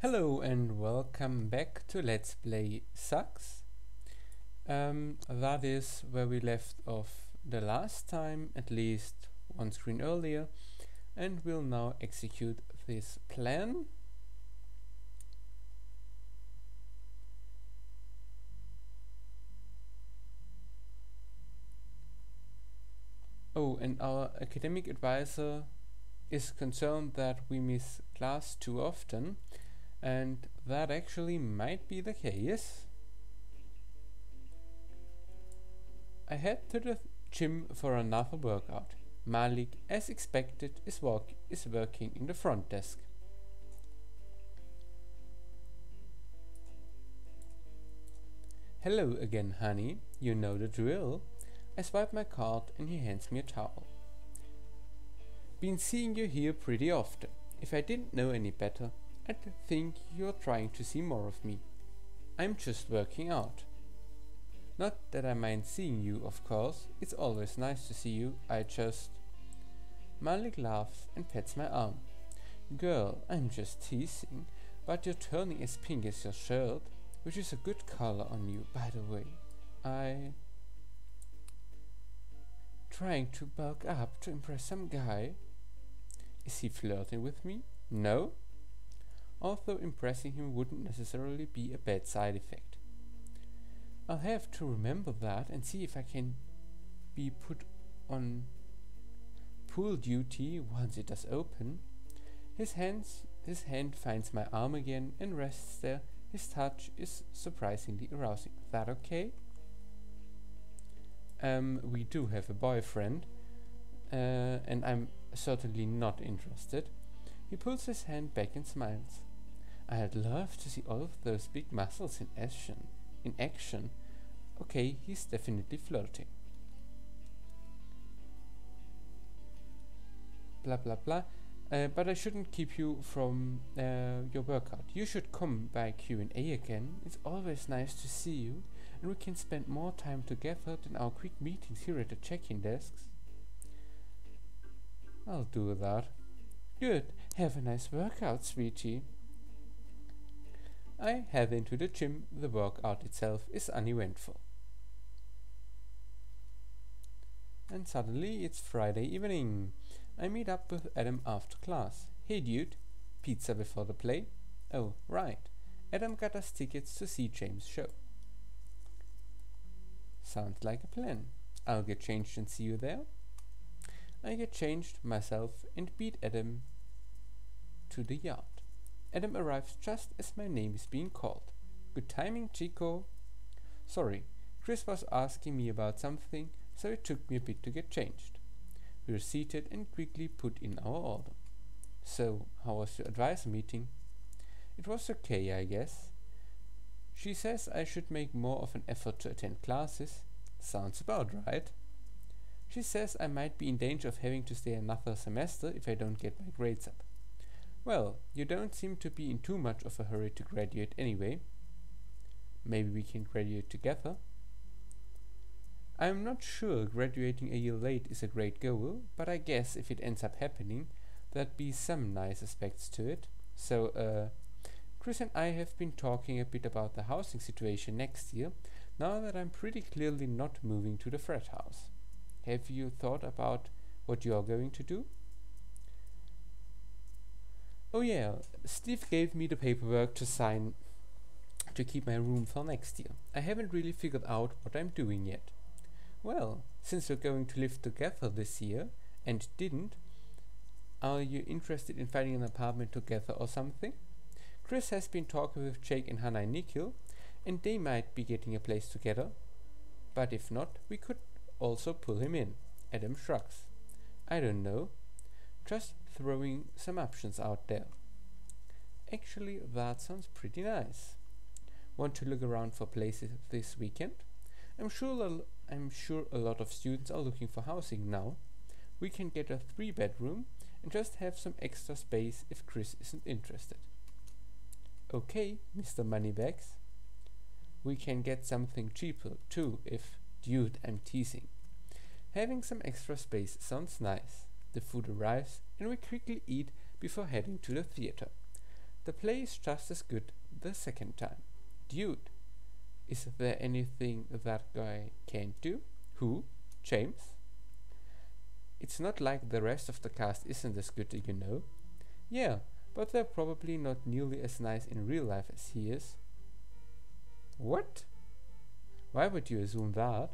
Hello and welcome back to Let's Play ZAGS. That is where we left off the last time, at least one screen earlier, and we'll now execute this plan. Oh, and our academic advisor is concerned that we miss class too often, and that actually might be the case. I head to the gym for another workout. Malik, as expected, is working in the front desk. Hello again, honey. You know the drill. I swipe my card and he hands me a towel. Been seeing you here pretty often. If I didn't know any better, I'd think you're trying to see more of me. I'm just working out. Not that I mind seeing you, of course. It's always nice to see you. Malik laughs and pats my arm. Girl, I'm just teasing, but you're turning as pink as your shirt, which is a good color on you, by the way. Trying to bulk up to impress some guy? Is he flirting with me? No? Although impressing him wouldn't necessarily be a bad side effect. I'll have to remember that and see if I can be put on pool duty once it does open. His hand finds my arm again and rests there. His touch is surprisingly arousing. That okay? We do have a boyfriend, and I'm certainly not interested. He pulls his hand back and smiles. I'd love to see all of those big muscles in action. Okay, he's definitely flirting. Blah blah blah. But I shouldn't keep you from your workout. You should come by Q&A again. It's always nice to see you, and we can spend more time together than our quick meetings here at the check-in desks. I'll do that. Good. Have a nice workout, sweetie. I head into the gym. The workout itself is uneventful. And suddenly it's Friday evening. I meet up with Adam after class. Hey dude, pizza before the play? Oh, right. Adam got us tickets to see James' show. Sounds like a plan. I'll get changed and see you there. I get changed myself and beat Adam to the yard. Adam arrives just as my name is being called. Good timing, Chico. Sorry, Chris was asking me about something, so it took me a bit to get changed. We were seated and quickly put in our order. So, how was your advisor meeting? It was okay, I guess. She says I should make more of an effort to attend classes. Sounds about right. She says I might be in danger of having to stay another semester if I don't get my grades up. Well, you don't seem to be in too much of a hurry to graduate anyway. Maybe we can graduate together. I'm not sure graduating a year late is a great goal, but I guess if it ends up happening, there'd be some nice aspects to it. So, Chris and I have been talking a bit about the housing situation next year, now that I'm pretty clearly not moving to the frat house. Have you thought about what you're going to do? Oh yeah, Steve gave me the paperwork to sign to keep my room for next year. I haven't really figured out what I'm doing yet. Well, since we're going to live together this year, and didn't, are you interested in finding an apartment together or something? Chris has been talking with Jake and Hannah and Nikhil, and they might be getting a place together. But if not, we could also pull him in. Adam shrugs. I don't know. Just throwing some options out there. Actually, that sounds pretty nice. Want to look around for places this weekend? I'm sure a lot of students are looking for housing now. We can get a 3-bedroom and just have some extra space if Chris isn't interested. Okay, Mr. Moneybags. We can get something cheaper too if... Dude, I'm teasing. Having some extra space sounds nice. The food arrives and we quickly eat before heading to the theater. The play is just as good the second time. Dude, is there anything that guy can't do? Who? James? It's not like the rest of the cast isn't as good, you know. Yeah, but they're probably not nearly as nice in real life as he is. What? Why would you assume that?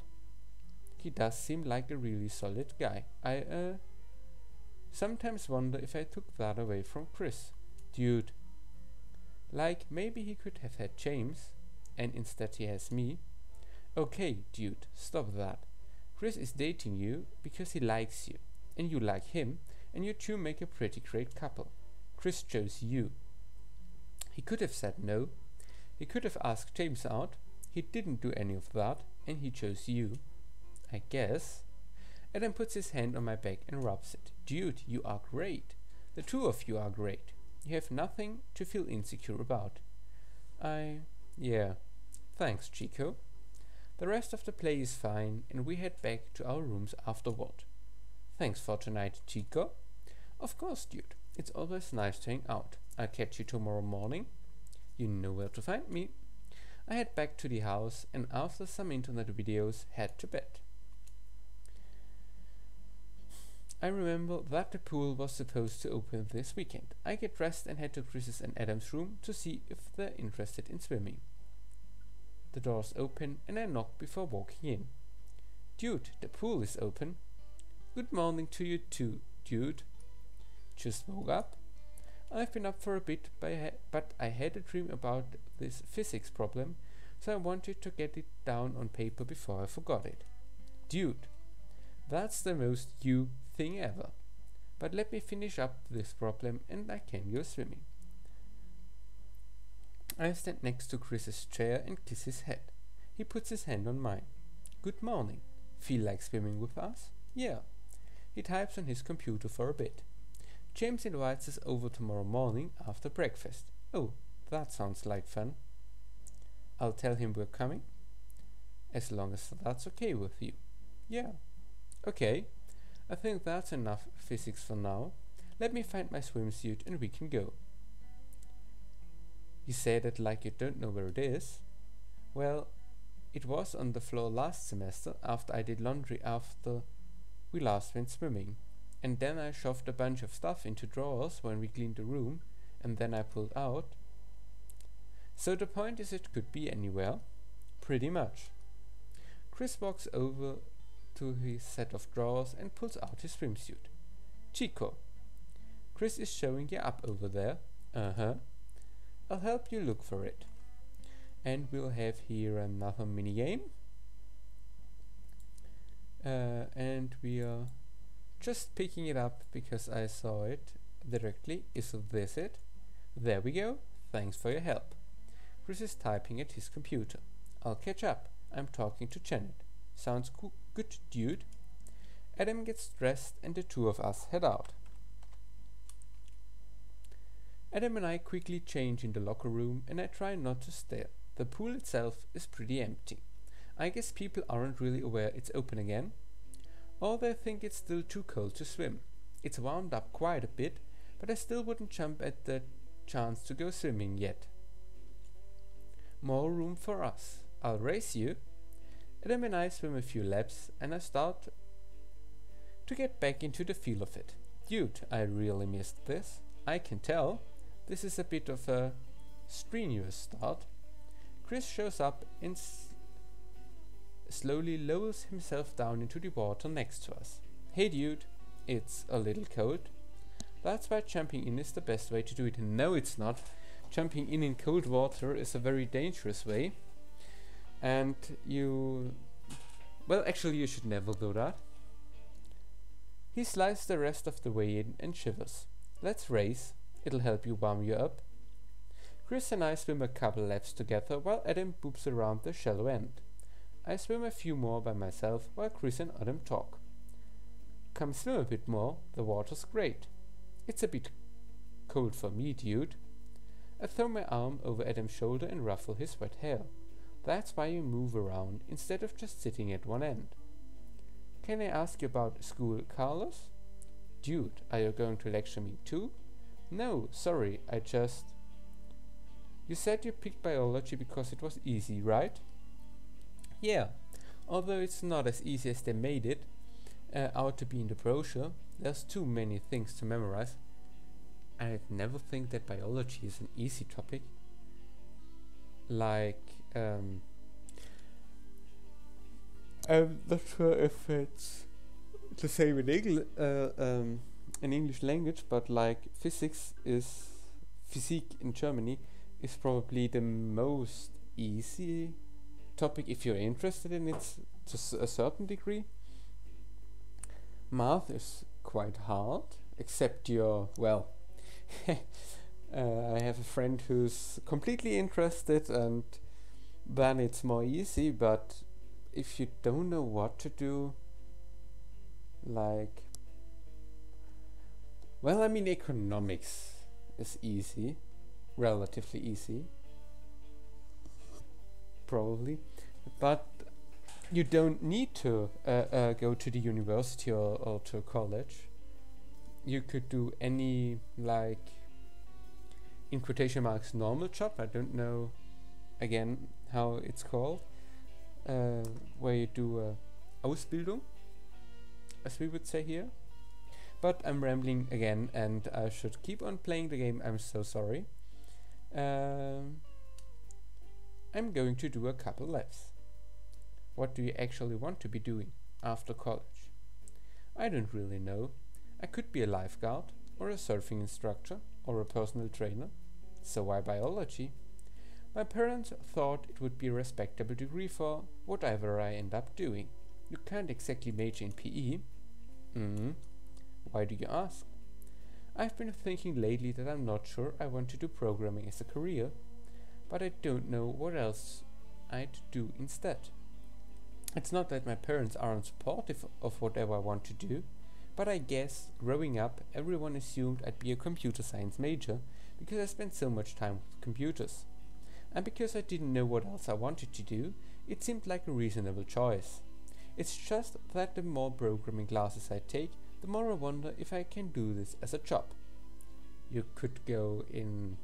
He does seem like a really solid guy. I sometimes wonder if I took that away from Chris. Dude. Like, maybe he could have had James, and instead he has me. Okay, dude, stop that. Chris is dating you because he likes you, and you like him, and you two make a pretty great couple. Chris chose you. He could have said no. He could have asked James out. He didn't do any of that, and he chose you. I guess. Adam puts his hand on my back and rubs it. Dude, you are great. The two of you are great. You have nothing to feel insecure about. Yeah. Thanks, Chico. The rest of the play is fine, and we head back to our rooms afterward. Thanks for tonight, Chico. Of course, dude. It's always nice to hang out. I'll catch you tomorrow morning. You know where to find me. I head back to the house, and after some internet videos, head to bed. I remember that the pool was supposed to open this weekend. I get dressed and head to Chris's and Adam's room to see if they're interested in swimming. The doors open and I knock before walking in. Dude, the pool is open. Good morning to you too, dude. Just woke up? I've been up for a bit, but I had a dream about this physics problem, so I wanted to get it down on paper before I forgot it. Dude, that's the most you thing ever. But let me finish up this problem and I can go swimming. I stand next to Chris's chair and kiss his head. He puts his hand on mine. Good morning. Feel like swimming with us? Yeah. He types on his computer for a bit. James invites us over tomorrow morning after breakfast. Oh, that sounds like fun. I'll tell him we're coming. As long as that's okay with you. Yeah. Okay. I think that's enough physics for now. Let me find my swimsuit and we can go. You say that like you don't know where it is. Well, it was on the floor last semester after I did laundry after we last went swimming. And then I shoved a bunch of stuff into drawers when we cleaned the room, and then I pulled out. So the point is it could be anywhere. Pretty much. Chris walks over to his set of drawers and pulls out his swimsuit. Chico. Chris is showing you up over there. Uh-huh. I'll help you look for it. And we'll have here another minigame. And we are just picking it up because I saw it directly. Is this it? There we go. Thanks for your help. Chris is typing at his computer. I'll catch up. I'm talking to Janet. Sounds good, dude. Adam gets dressed and the two of us head out. Adam and I quickly change in the locker room and I try not to stare. The pool itself is pretty empty. I guess people aren't really aware it's open again. Or they think it's still too cold to swim. It's warmed up quite a bit, but I still wouldn't jump at the chance to go swimming yet. More room for us. I'll race you. Adam and I swim a few laps and I start to get back into the feel of it. Dude, I really missed this. I can tell. This is a bit of a strenuous start. Chris shows up and slowly lowers himself down into the water next to us. Hey dude, it's a little cold. That's why jumping in is the best way to do it. No, it's not. Jumping in cold water is a very dangerous way. And well, actually you should never do that. He slides the rest of the way in and shivers. Let's race. It'll help you warm you up. Chris and I swim a couple laps together while Adam boops around the shallow end. I swim a few more by myself while Chris and Adam talk. Come swim a bit more, the water's great. It's a bit cold for me, dude. I throw my arm over Adam's shoulder and ruffle his wet hair. That's why you move around instead of just sitting at one end. Can I ask you about school, Carlos? Dude, are you going to lecture me too? No, sorry, I just... You said you picked biology because it was easy, right? Yeah, although it's not as easy as they made it out to be in the brochure. There's too many things to memorize. I'd never think that biology is an easy topic. Like, I'm not sure if it's the same in English language, but like Physik in Germany is probably the most easy topic if you're interested in it to a certain degree. Math is quite hard, except well, I have a friend who's completely interested, and then it's more easy. But if you don't know what to do, like, well, I mean, economics is easy, relatively easy, probably, but you don't need to go to the university or to college. You could do any, like, in quotation marks, normal job. I don't know again how it's called, where you do a Ausbildung, as we would say here. But I'm rambling again, and I should keep on playing the game. I'm so sorry. I'm going to do a couple laps. What do you actually want to be doing after college? I don't really know. I could be a lifeguard, or a surfing instructor, or a personal trainer. So why biology? My parents thought it would be a respectable degree for whatever I end up doing. You can't exactly major in PE. Why do you ask? I've been thinking lately that I'm not sure I want to do programming as a career, but I don't know what else I'd do instead. It's not that my parents aren't supportive of whatever I want to do, but I guess growing up everyone assumed I'd be a computer science major because I spent so much time with computers. And because I didn't know what else I wanted to do, it seemed like a reasonable choice. It's just that the more programming classes I take, the more I wonder if I can do this as a job. You could go in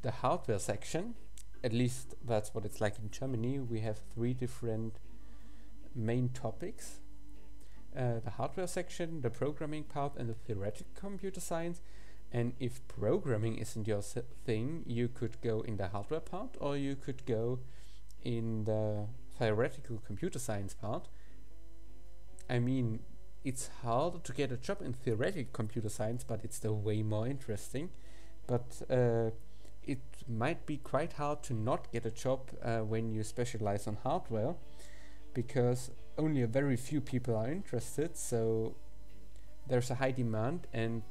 the hardware section. At least that's what it's like in Germany. We have 3 different main topics. The hardware section, the programming part, and the theoretical computer science. And if programming isn't your thing, you could go in the hardware part, or you could go in the theoretical computer science part. I mean, it's harder to get a job in theoretical computer science, but it's still way more interesting. But it might be quite hard to not get a job when you specialize on hardware, because only a very few people are interested, so there's a high demand and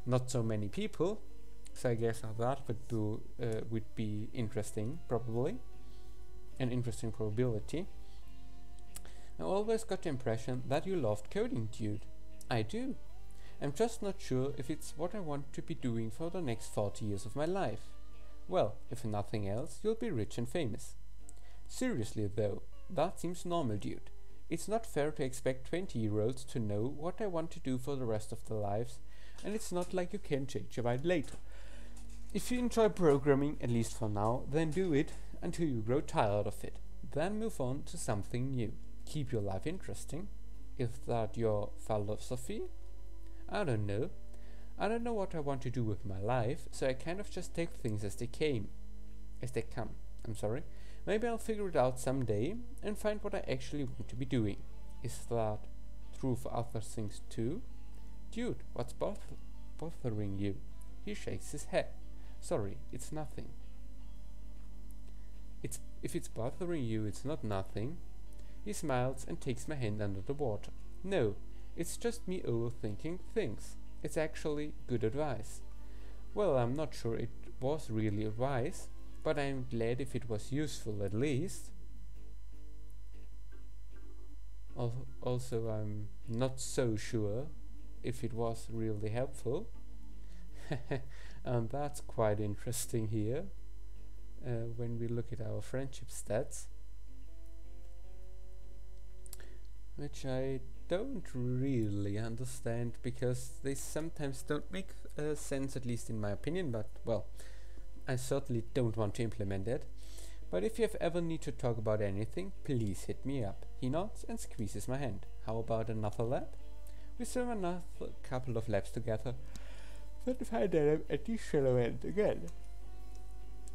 not so many people. So I guess that would be interesting, probably, an interesting probability. I always got the impression that you loved coding, dude. I do. I'm just not sure if it's what I want to be doing for the next 40 years of my life. Well, if nothing else, you'll be rich and famous. Seriously though, that seems normal, dude. It's not fair to expect 20-year-olds to know what I want to do for the rest of their lives, and it's not like you can change your mind later. If you enjoy programming, at least for now, then do it until you grow tired of it. Then move on to something new. Keep your life interesting. Is that your philosophy? I don't know. I don't know what I want to do with my life, so I kind of just take things as they come. Maybe I'll figure it out someday and find what I actually want to be doing. Is that true for other things too? Dude, what's bothering you? He shakes his head. Sorry, it's nothing. If it's bothering you, it's not nothing. He smiles and takes my hand under the water. No, it's just me overthinking things. It's actually good advice. Well, I'm not sure it was really advice, but I'm glad if it was useful at least. Also, I'm not so sure if it was really helpful. And that's quite interesting here when we look at our friendship stats, which I don't really understand because they sometimes don't make sense, at least in my opinion, but well, I certainly don't want to implement it, but if you ever need to talk about anything, please hit me up. He nods and squeezes my hand. How about another lab? We swim another couple of laps together, then find Adam at the shallow end again.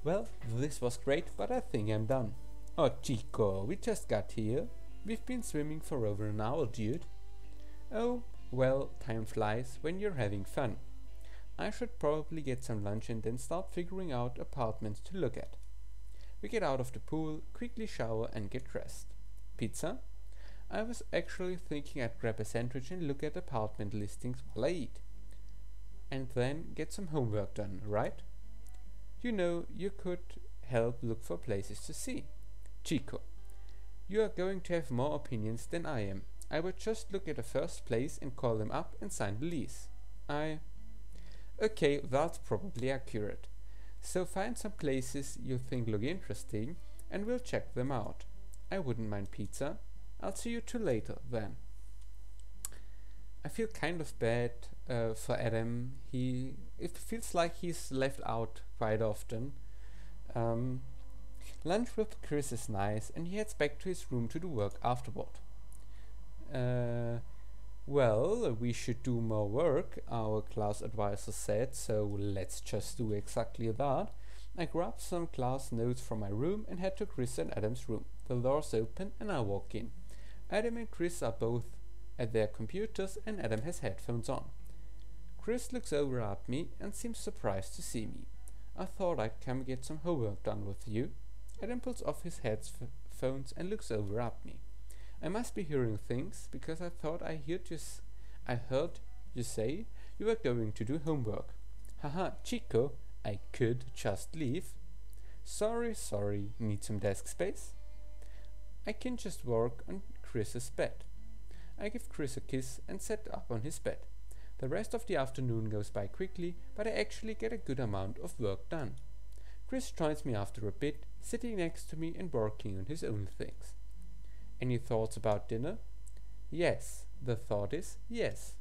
Well, this was great, but I think I'm done. Oh, Chico, we just got here. We've been swimming for over an hour, dude. Oh, well, time flies when you're having fun. I should probably get some lunch and then start figuring out apartments to look at. We get out of the pool, quickly shower and get dressed. Pizza? I was actually thinking I'd grab a sandwich and look at apartment listings while I eat. And then get some homework done, right? You know, you could help look for places to see. Chico, you are going to have more opinions than I am. I would just look at the first place and call them up and sign the lease. Okay, that's probably accurate. So find some places you think look interesting and we'll check them out. I wouldn't mind pizza. I'll see you two later then. I feel kind of bad for Adam. It feels like he's left out quite often. Lunch with Chris is nice and he heads back to his room to do work afterward. Well, we should do more work, our class advisor said, so let's just do exactly that. I grab some class notes from my room and head to Chris and Adam's room. The door's open and I walk in. Adam and Chris are both at their computers and Adam has headphones on. Chris looks over at me and seems surprised to see me. I thought I'd come get some homework done with you. Adam pulls off his headphones and looks over at me. I must be hearing things, because I thought I heard you say you were going to do homework. Haha, Chico, I could just leave. Sorry, need some desk space? I can just work on Chris's bed. I give Chris a kiss and set up on his bed. The rest of the afternoon goes by quickly, but I actually get a good amount of work done. Chris joins me after a bit, sitting next to me and working on his own things. Any thoughts about dinner? Yes. The thought is yes.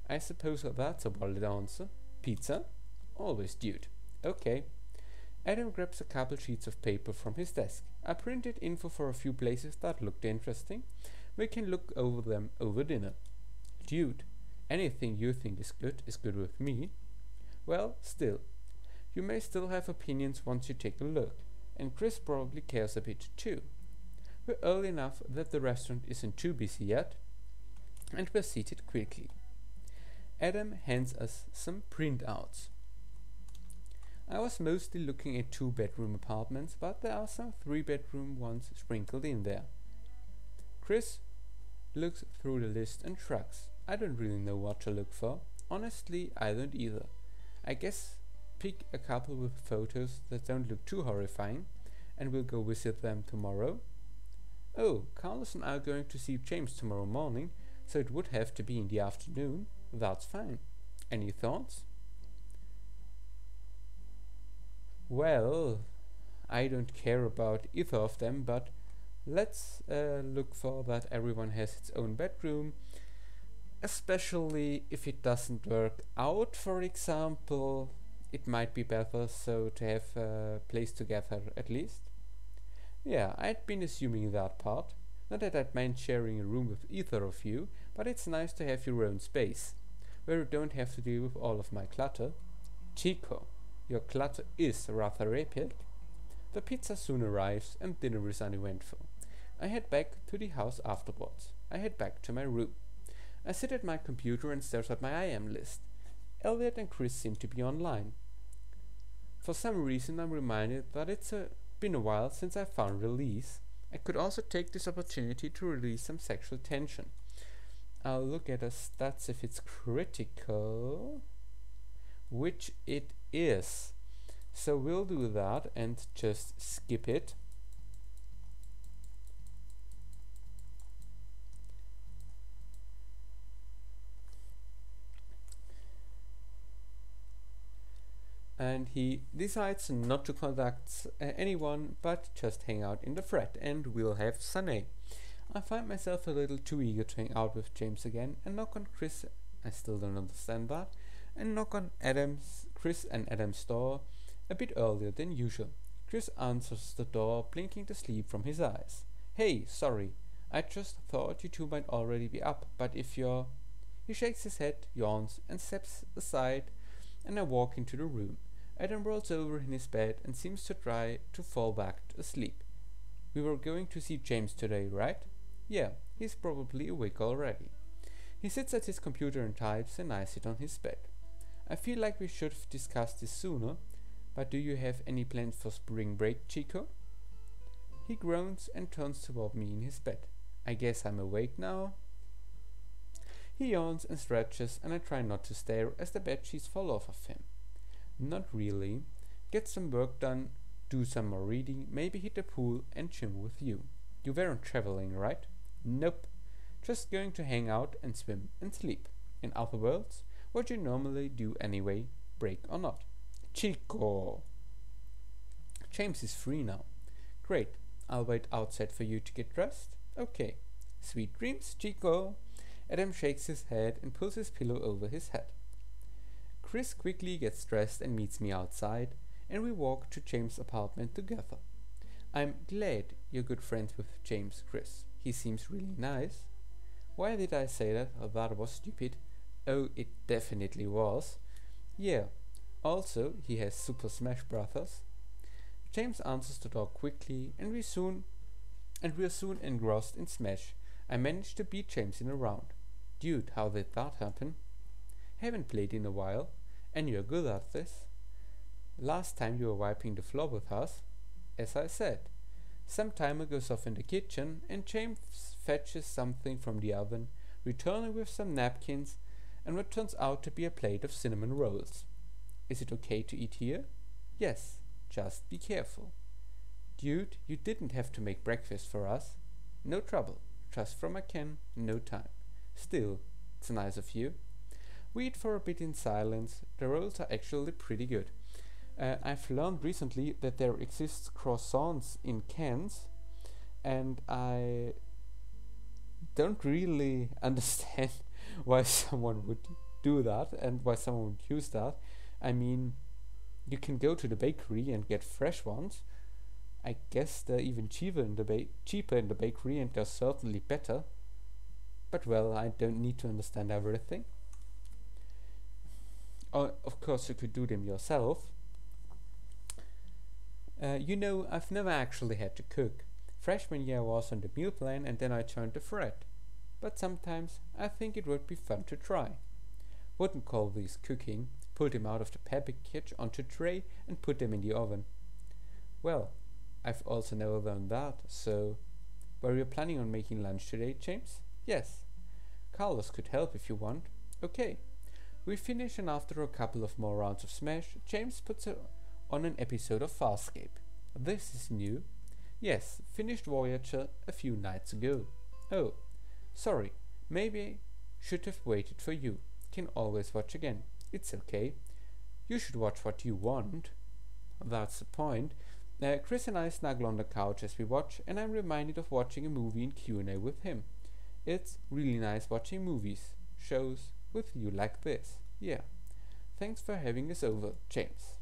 I suppose that's a valid answer. Pizza? Always, dude. Okay. Adam grabs a couple sheets of paper from his desk. I printed info for a few places that looked interesting. We can look over them over dinner. Dude, anything you think is good with me. Well, still. You may still have opinions once you take a look. And Chris probably cares a bit too. We're early enough that the restaurant isn't too busy yet, and we're seated quickly. Adam hands us some printouts. I was mostly looking at 2-bedroom apartments, but there are some 3-bedroom ones sprinkled in there. Chris looks through the list and shrugs. I don't really know what to look for. Honestly, I don't either. I guess pick a couple with photos that don't look too horrifying, and we'll go visit them tomorrow. Oh, Carlos and I are going to see James tomorrow morning, so it would have to be in the afternoon. That's fine. Any thoughts? Well, I don't care about either of them, but let's look for that everyone has its own bedroom, especially if it doesn't work out, for example. It might be better so to have a place together at least. Yeah, I'd been assuming that part. Not that I'd mind sharing a room with either of you, but it's nice to have your own space, where you don't have to deal with all of my clutter. Chico, your clutter is rather epic. The pizza soon arrives and dinner is uneventful. I head back to the house afterwards. I head back to my room. I sit at my computer and stare at my IM list. Elliot and Chris seem to be online. For some reason I'm reminded that it's been a while since I found release. I could also take this opportunity to release some sexual tension. I'll look at the stats if it's critical, which it is. So we'll do that and just skip it. And he decides not to contact anyone but just hang out in the frat, and we'll have Sunday. I find myself a little too eager to hang out with James again and knock on I still don't understand that, and knock on Chris and Adam's door, A bit earlier than usual. Chris answers the door, blinking the sleep from his eyes. Hey, sorry. I just thought you two might already be up, but if you're... He shakes his head, yawns, and steps aside, and I walk into the room. Adam rolls over in his bed and seems to try to fall back asleep. We were going to see James today, right? Yeah, he's probably awake already. He sits at his computer and types, and I sit on his bed. I feel like we should have discussed this sooner, but do you have any plans for spring break, Chico? He groans and turns toward me in his bed. I guess I'm awake now? He yawns and stretches, and I try not to stare as the bedsheets fall off of him. Not really. Get some work done, do some more reading, maybe hit the pool and gym with you. You weren't traveling, right? Nope. Just going to hang out and swim and sleep. In other words, what you normally do anyway, break or not. Chico! James is free now. Great. I'll wait outside for you to get dressed. Okay. Sweet dreams, Chico! Adam shakes his head and pulls his pillow over his head. Chris quickly gets dressed and meets me outside, and we walk to James' apartment together. I'm glad you're good friends with James, Chris. He seems really nice. Why did I say that? Oh, that was stupid. Oh, it definitely was. Yeah. Also, he has Super Smash Brothers. James answers the door quickly, and we're soon engrossed in Smash. I managed to beat James in a round. Dude, how did that happen? Haven't played in a while, and you're good at this. Last time you were wiping the floor with us, as I said. Some timer goes off in the kitchen, and James fetches something from the oven, returning with some napkins and what turns out to be a plate of cinnamon rolls. Is it okay to eat here? Yes, just be careful. Dude, you didn't have to make breakfast for us. No trouble, just from a can, no time. Still, it's nice of you. We eat for a bit in silence. The rolls are actually pretty good. I've learned recently that there exists croissants in cans, and I don't really understand why someone would do that and why someone would use that. I mean, you can go to the bakery and get fresh ones. I guess they're even cheaper in the bakery, and they're certainly better. But well, I don't need to understand everything. Oh, of course, you could do them yourself. I've never actually had to cook. Freshman year I was on the meal plan, and then I turned to Fred. But sometimes I think it would be fun to try. Wouldn't call these cooking. Pull them out of the package onto a tray and put them in the oven. Well, I've also never done that, so... Were you planning on making lunch today, James? Yes. Carlos could help if you want. Okay. We finish, and after a couple of more rounds of Smash, James puts on an episode of Farscape. This is new. Yes, finished Voyager a few nights ago. Oh, sorry. Maybe should have waited for you. Can always watch again. It's okay. You should watch what you want. That's the point. Chris and I snuggle on the couch as we watch, and I'm reminded of watching a movie in Q&A with him. It's really nice watching shows with you like this. Yeah. Thanks for having us over, James.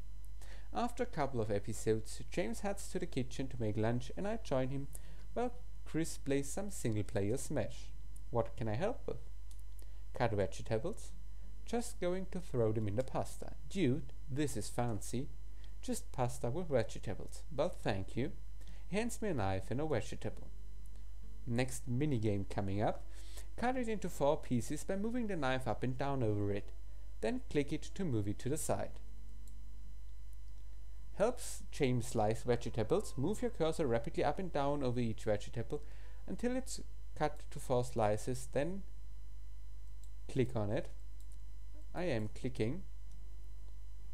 After a couple of episodes, James heads to the kitchen to make lunch, and I join him while Chris plays some single-player Smash. What can I help with? Cut vegetables? Just going to throw them in the pasta. Dude, this is fancy. Just pasta with vegetables. But thank you. He hands me a knife and a vegetable. Next minigame coming up. Cut it into 4 pieces by moving the knife up and down over it. Then click it to move it to the side. Helps James slice vegetables. Move your cursor rapidly up and down over each vegetable until it's cut to 4 slices. Then click on it. I am clicking.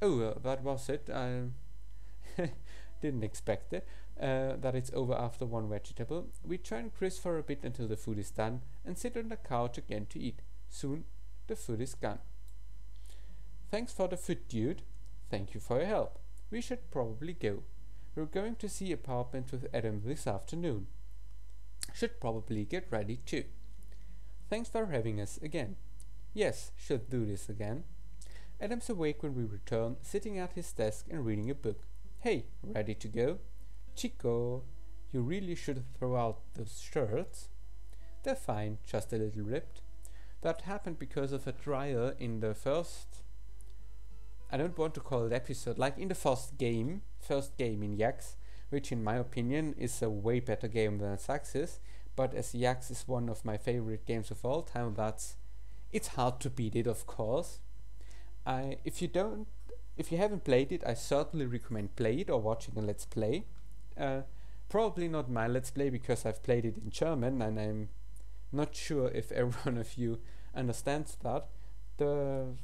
Oh, that was it. I didn't expect it. That it's over after 1 vegetable. We join Chris for a bit until the food is done and sit on the couch again to eat. Soon the food is gone. Thanks for the food, dude. Thank you for your help. We should probably go. We're going to see apartments with Adam this afternoon. Should probably get ready too. Thanks for having us again. Yes, should do this again. Adam's awake when we return, sitting at his desk and reading a book. Hey, ready to go? Chico, you really should throw out those shirts. They're fine, just a little ripped. That happened because of a dryer in the first, I don't want to call it episode, like in the first game in ZAGS, which in my opinion is a way better game than ZAGS is, but as ZAGS is one of my favorite games of all time, it's hard to beat it, of course. If you haven't played it, I certainly recommend play it or watching a let's play. Probably not my let's play because I've played it in German and I'm not sure if every one of you understands that. The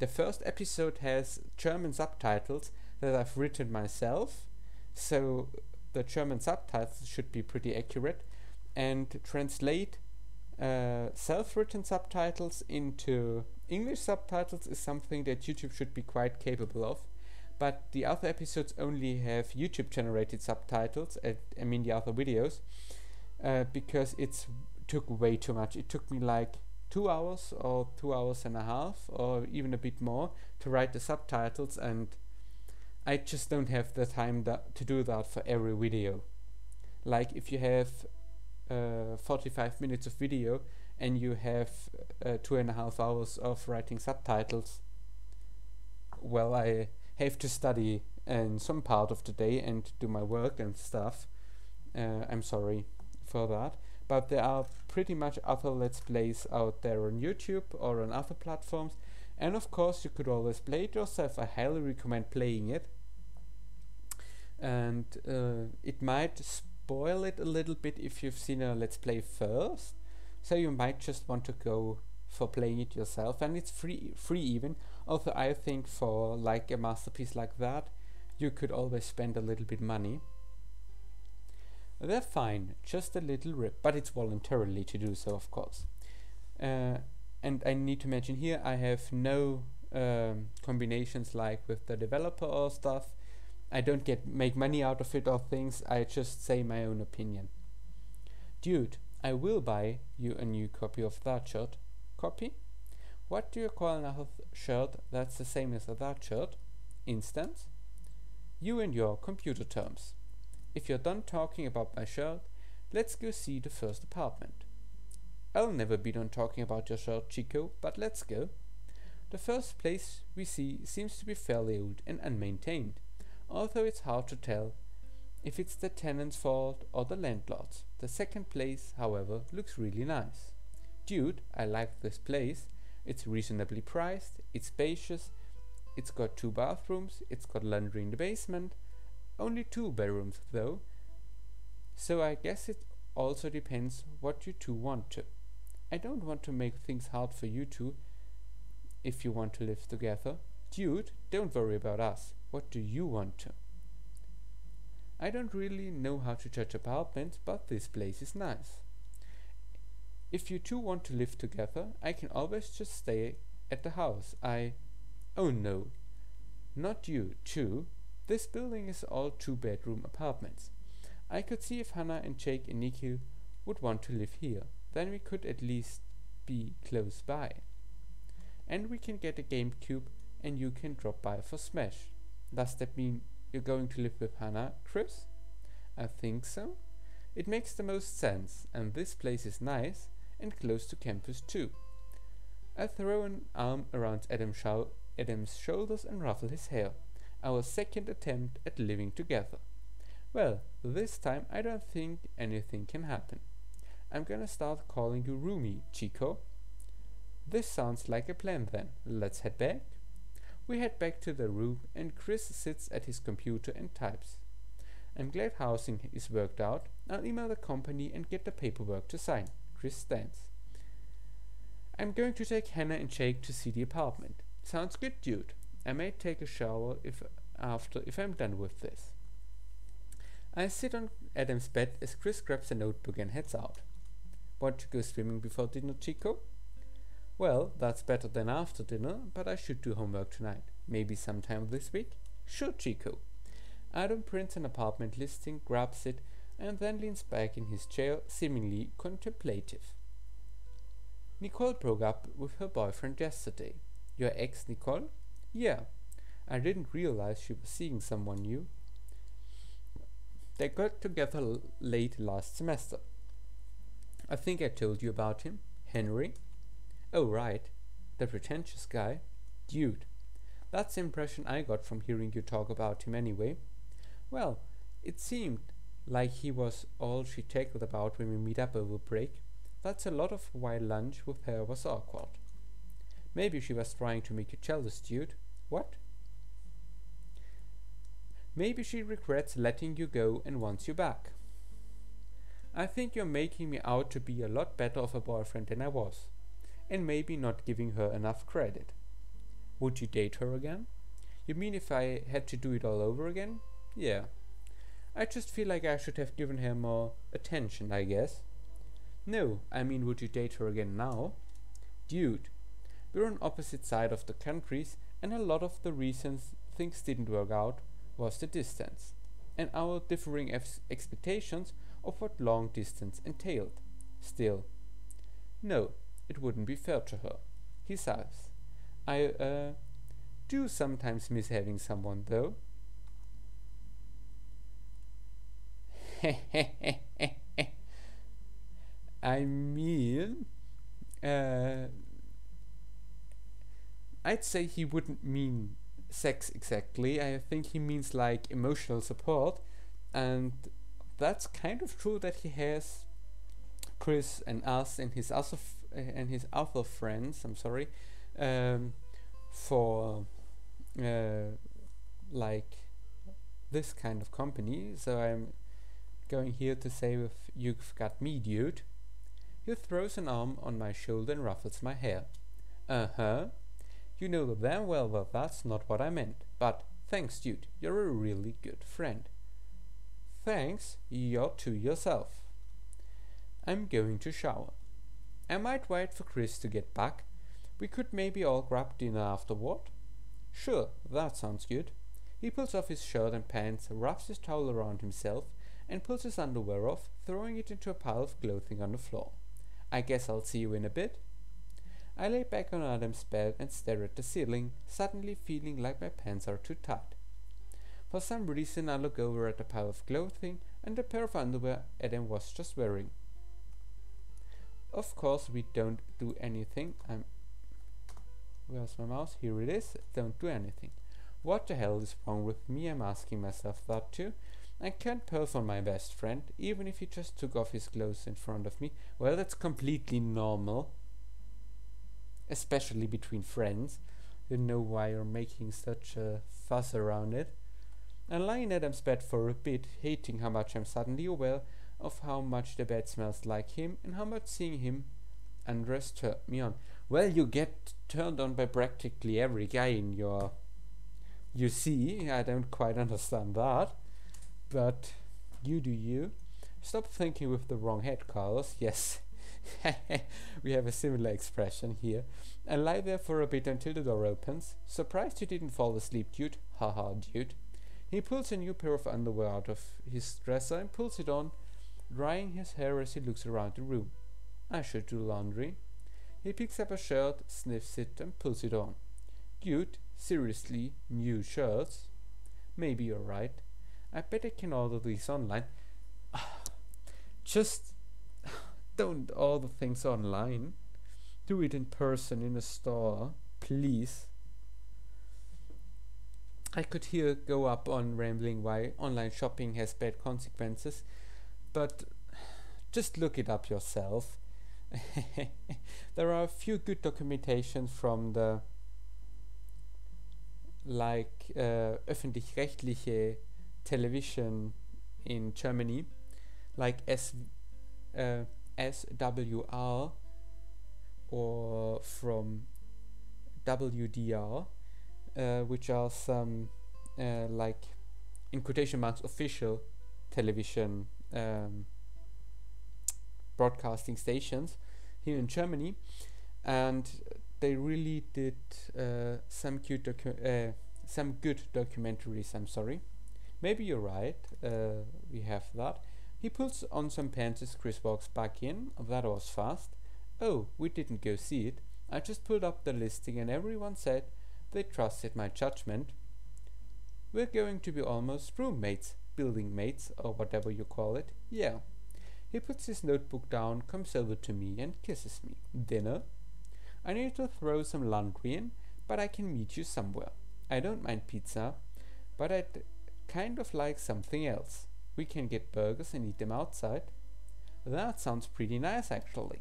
first episode has German subtitles that I've written myself, so the German subtitles should be pretty accurate, and translate self-written subtitles into English subtitles is something that YouTube should be quite capable of. But the other episodes only have YouTube generated subtitles, the other videos, because it took way too much. It took me like 2 hours or 2 hours and a half or even a bit more to write the subtitles, and I just don't have the time to do that for every video. Like if you have 45 minutes of video and you have 2.5 hours of writing subtitles, well, I have to study in some part of the day and do my work and stuff. I'm sorry for that, but there are pretty much other let's plays out there on YouTube or on other platforms, and of course you could always play it yourself. I highly recommend playing it, and it might spoil it a little bit if you've seen a let's play first, so you might just want to go for playing it yourself, and it's free even. Although I think for like a masterpiece like that, you could always spend a little bit money. They're fine, just a little rip, but it's voluntarily to do so, of course. And I need to mention here, I have no combinations like with the developer or stuff. I don't make money out of it or things, I just say my own opinion. Dude, I will buy you a new copy of that shirt. Copy? What do you call another shirt that's the same as that shirt? Instance? You and your computer terms. If you're done talking about my shirt, let's go see the first apartment. I'll never be done talking about your shirt, Chico, but let's go. The first place we see seems to be fairly old and unmaintained, although it's hard to tell if it's the tenant's fault or the landlord's. The second place, however, looks really nice. Dude, I like this place. It's reasonably priced, it's spacious, it's got 2 bathrooms, it's got laundry in the basement. Only 2 bedrooms though, so I guess it also depends what you two want to. I don't want to make things hard for you two if you want to live together. Dude, don't worry about us. What do you want to? I don't really know how to judge apartments, but this place is nice. If you two want to live together, I can always just stay at the house. Oh no, not you, too. This building is all 2-bedroom apartments. I could see if Hannah and Jake and Nikhil would want to live here. Then we could at least be close by. And we can get a GameCube and you can drop by for Smash. Does that mean you're going to live with Hannah, Chris? I think so. It makes the most sense, and this place is nice and close to campus too. I throw an arm around Adam's shoulders and ruffle his hair. Our second attempt at living together. Well, this time I don't think anything can happen. I'm gonna start calling you Roomie, Chico. This sounds like a plan then. Let's head back. We head back to the room and Chris sits at his computer and types. I'm glad housing is worked out. I'll email the company and get the paperwork to sign. Chris stands. I'm going to take Hannah and Jake to see the apartment. Sounds good, dude. I may take a shower if I'm done with this. I sit on Adam's bed as Chris grabs a notebook and heads out. Want to go swimming before dinner, Chico? Well, that's better than after dinner, but I should do homework tonight. Maybe sometime this week? Sure, Chico. Adam prints an apartment listing, grabs it, and then leans back in his chair, seemingly contemplative. Nicole broke up with her boyfriend yesterday. Your ex, Nicole? Yeah. I didn't realize she was seeing someone new. They got together late last semester. I think I told you about him. Henry? Oh, right. The pretentious guy. Dude. That's the impression I got from hearing you talk about him anyway. Well, it seemed like he was all she tackled about when we meet up over break. That's a lot of why lunch with her was awkward. Maybe she was trying to make you jealous, dude. What? Maybe she regrets letting you go and wants you back. I think you're making me out to be a lot better of a boyfriend than I was, and maybe not giving her enough credit. Would you date her again? You mean if I had to do it all over again? Yeah. I just feel like I should have given her more attention, I guess. No, I mean, would you date her again now? Dude, we're on opposite sides of the countries, and a lot of the reasons things didn't work out was the distance, and our differing expectations of what long distance entailed. Still, no, it wouldn't be fair to her. He sighs. I do sometimes miss having someone, though. I mean, I'd say he wouldn't mean sex exactly. I think he means like emotional support, and that's kind of true that he has Chris and us and his other friends. I'm sorry, for like this kind of company. So I'm going here to say, if you've got me, dude. He throws an arm on my shoulder and ruffles my hair. Uh-huh. You know damn well that that's not what I meant. But thanks, dude. You're a really good friend. Thanks, you're to yourself. I'm going to shower. I might wait for Chris to get back. We could maybe all grab dinner afterward. Sure, that sounds good. He pulls off his shirt and pants, wraps his towel around himself, and pulls his underwear off, throwing it into a pile of clothing on the floor. I guess I'll see you in a bit. I lay back on Adam's bed and stare at the ceiling, suddenly feeling like my pants are too tight. For some reason I look over at the pile of clothing and the pair of underwear Adam was just wearing. Of course we don't do anything. Where's my mouse? Here it is. Don't do anything. What the hell is wrong with me? I'm asking myself that too. I can't perf on my best friend, even if he just took off his clothes in front of me. Well, that's completely normal. Especially between friends. You know why you're making such a fuss around it. I lie in Adam's bed for a bit, hating how much I'm suddenly aware of how much the bed smells like him and how much seeing him undressed turned me on. Well, you get turned on by practically every guy in your... You see, I don't quite understand that. But you do you. Stop thinking with the wrong head, Carlos. Yes, we have a similar expression here. I lie there for a bit until the door opens. Surprised you didn't fall asleep, dude. Haha, dude. He pulls a new pair of underwear out of his dresser and pulls it on, drying his hair as he looks around the room. I should do laundry. He picks up a shirt, sniffs it, and pulls it on. Dude, seriously, new shirts? Maybe you're right. I bet I can order these online. Just don't order things online. Do it in person in a store, please. I could here go up on rambling why online shopping has bad consequences, but just look it up yourself. There are a few good documentations from the öffentlich-rechtliche television in Germany, like SWR or from WDR, which are some like in quotation marks official television broadcasting stations here in Germany, and they really did some good documentaries. I'm sorry. Maybe you're right. We have that. He puts on some pants as Chris walks back in. That was fast. Oh, we didn't go see it. I just pulled up the listing and everyone said they trusted my judgment. We're going to be almost roommates, building mates, or whatever you call it. Yeah. He puts his notebook down, comes over to me, and kisses me. Dinner? I need to throw some laundry in, but I can meet you somewhere. I don't mind pizza, but I'd kind of like something else. We can get burgers and eat them outside. That sounds pretty nice, actually.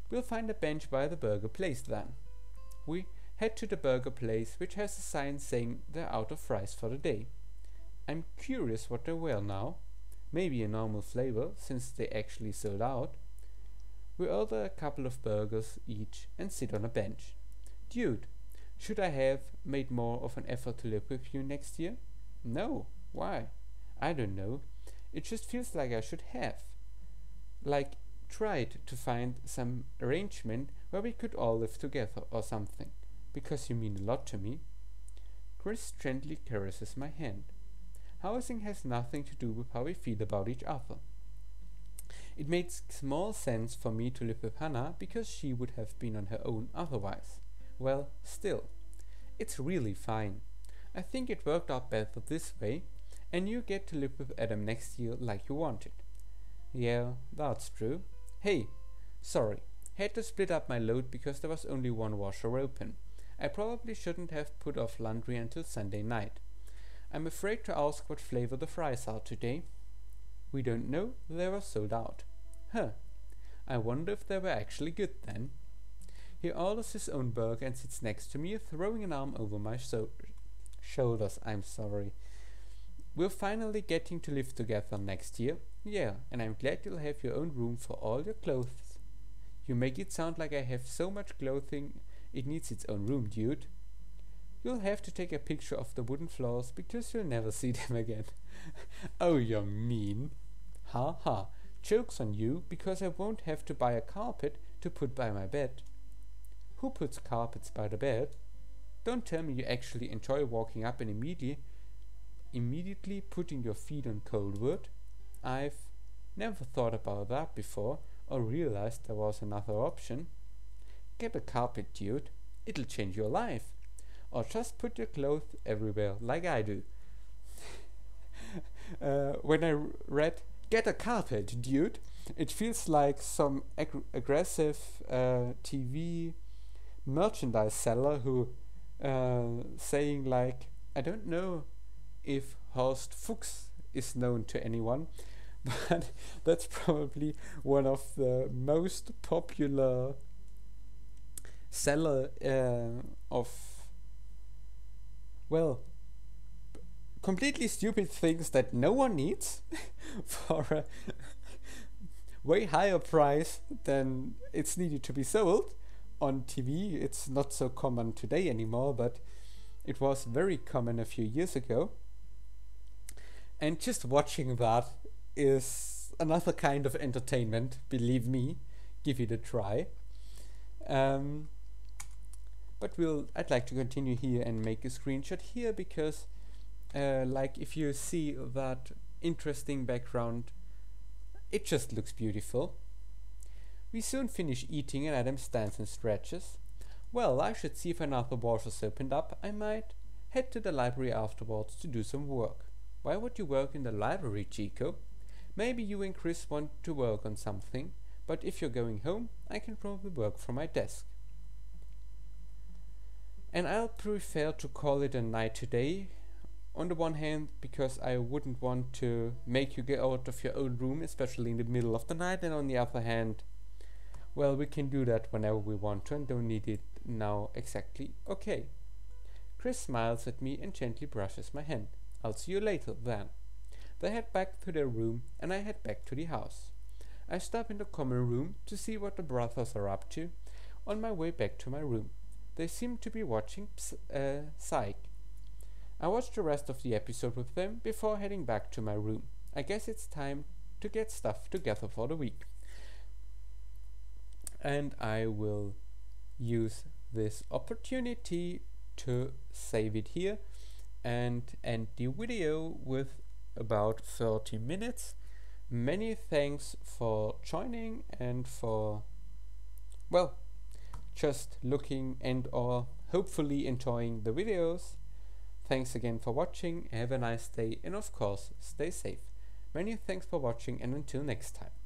We'll find a bench by the burger place then. We head to the burger place, which has a sign saying they're out of fries for the day. I'm curious what they were now. Maybe a normal flavor, since they actually sold out. We order a couple of burgers each and sit on a bench. Dude, should I have made more of an effort to live with you next year? No. Why? I don't know. It just feels like I should have. Like, tried to find some arrangement where we could all live together or something. Because you mean a lot to me. Chris gently caresses my hand. Housing has nothing to do with how we feel about each other. It makes small sense for me to live with Hannah because she would have been on her own otherwise. Well, still, it's really fine. I think it worked out better this way, and you get to live with Adam next year like you wanted. Yeah, that's true. Hey, sorry, had to split up my load because there was only one washer open. I probably shouldn't have put off laundry until Sunday night. I'm afraid to ask what flavor the fries are today. We don't know, they were sold out. Huh, I wonder if they were actually good then. He orders his own burger and sits next to me, throwing an arm over my shoulders. I'm sorry. We're finally getting to live together next year. Yeah, and I'm glad you'll have your own room for all your clothes. You make it sound like I have so much clothing it needs its own room, dude. You'll have to take a picture of the wooden floors because you'll never see them again. Oh, you're mean. Ha ha. Joke's on you because I won't have to buy a carpet to put by my bed. Who puts carpets by the bed? Don't tell me you actually enjoy walking up and immediately putting your feet on cold wood. I've never thought about that before or realized there was another option. Get a carpet, dude. It'll change your life. Or just put your clothes everywhere like I do. When I read "get a carpet, dude," it feels like some aggressive TV merchandise seller who saying like, I don't know if Horst Fuchs is known to anyone, but that's probably one of the most popular seller of, well, completely stupid things that no one needs for a way higher price than it's needed to be sold. On TV, it's not so common today anymore, but it was very common a few years ago. And just watching that is another kind of entertainment, believe me. Give it a try. But I'd like to continue here and make a screenshot here because like if you see that interesting background, it just looks beautiful. We soon finish eating and Adam stands and stretches. Well, I should see if another washer's opened up. I might head to the library afterwards to do some work. Why would you work in the library, Chico? Maybe you and Chris want to work on something, but if you're going home, I can probably work from my desk. And I'll prefer to call it a night today. On the one hand, because I wouldn't want to make you get out of your own room, especially in the middle of the night, and on the other hand, well, we can do that whenever we want to and don't need it now exactly. Okay. Chris smiles at me and gently brushes my hand. I'll see you later then. They head back to their room and I head back to the house. I stop in the common room to see what the brothers are up to on my way back to my room. They seem to be watching Psych. I watch the rest of the episode with them before heading back to my room. I guess it's time to get stuff together for the week. And I will use this opportunity to save it here and end the video with about 30 minutes. Many thanks for joining and for well, just looking and or hopefully enjoying the videos. Thanks again for watching, have a nice day, and of course, stay safe. Many thanks for watching, and until next time.